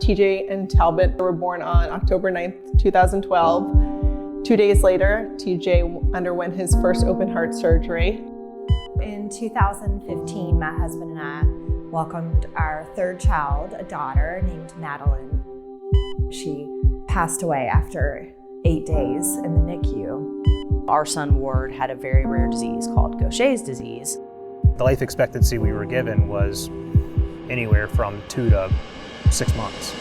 TJ and Talbot were born on October 9th, 2012. 2 days later, TJ underwent his first open heart surgery. In 2015, my husband and I welcomed our third child, a daughter named Madelyn. She passed away after 8 days in the NICU. Our son Ward had a very rare disease called Gaucher's disease. The life expectancy we were given was anywhere from 2 to 6 months.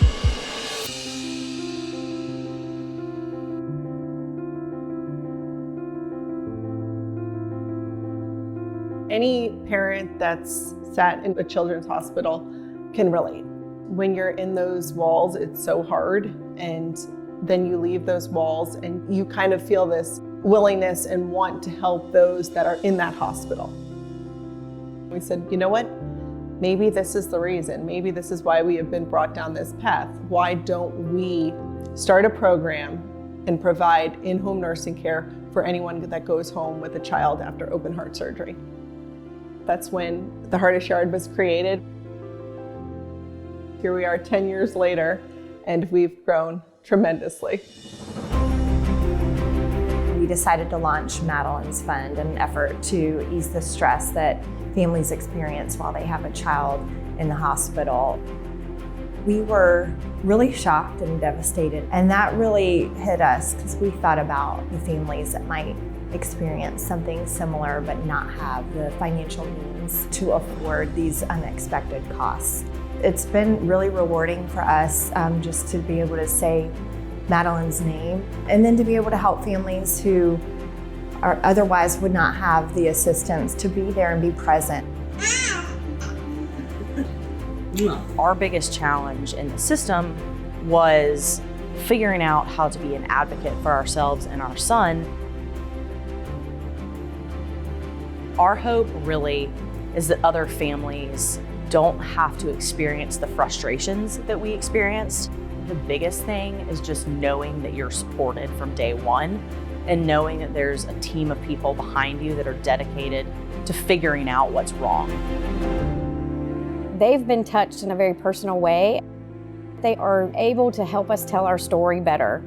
Any parent that's sat in a children's hospital can relate. When you're in those walls, it's so hard, and then you leave those walls and you kind of feel this willingness and want to help those that are in that hospital. We said, you know what? Maybe this is the reason. Maybe this is why we have been brought down this path. Why don't we start a program and provide in-home nursing care for anyone that goes home with a child after open heart surgery? That's when the HEARTest Yard was created. Here we are 10 years later, and we've grown tremendously. We decided to launch Madelyn's Fund in an effort to ease the stress that families experience while they have a child in the hospital. We were really shocked and devastated, and that really hit us because we thought about the families that might experience something similar but not have the financial means to afford these unexpected costs. It's been really rewarding for us just to be able to say Madelyn's name, and then to be able to help families who otherwise would not have the assistance to be there and be present. Our biggest challenge in the system was figuring out how to be an advocate for ourselves and our son. Our hope really is that other families don't have to experience the frustrations that we experienced. The biggest thing is just knowing that you're supported from day one and knowing that there's a team of people behind you that are dedicated to figuring out what's wrong. They've been touched in a very personal way. They are able to help us tell our story better.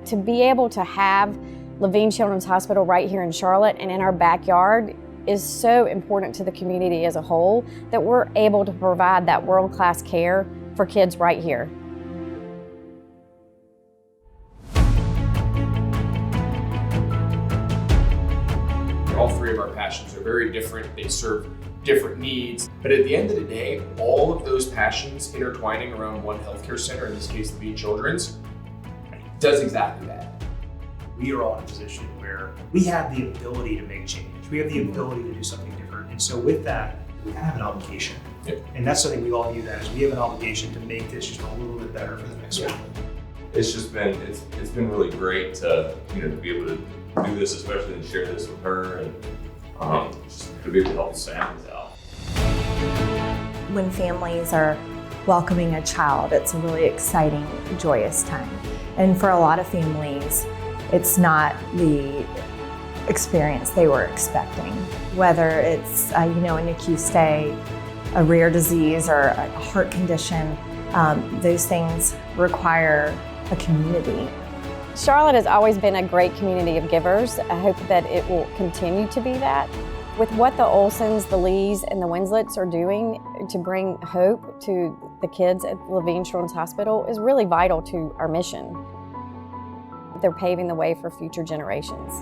To be able to have Levine Children's Hospital right here in Charlotte and in our backyard is so important to the community as a whole that we're able to provide that world-class care for kids right here. All three of our passions are very different. They serve different needs. But at the end of the day, all of those passions intertwining around one healthcare center, in this case, Levine Children's, does exactly that. We are all in a position where we have the ability to make change. We have the ability to do something different. And so with that, we have an obligation. Yep. And that's something we all view that as we have an obligation to make this just a little bit better for the next one. It's just been, it's been really great to, to be able to do this, especially and share this with her, and just to be able to help the families out. When families are welcoming a child, it's a really exciting, joyous time. And for a lot of families, it's not the experience they were expecting. Whether it's a NICU stay, a rare disease, or a heart condition, those things require a community. Charlotte has always been a great community of givers. I hope that it will continue to be that. With what the Olsons, the Lees, and the Winsletts are doing to bring hope to the kids at Levine Children's Hospital is really vital to our mission. They're paving the way for future generations.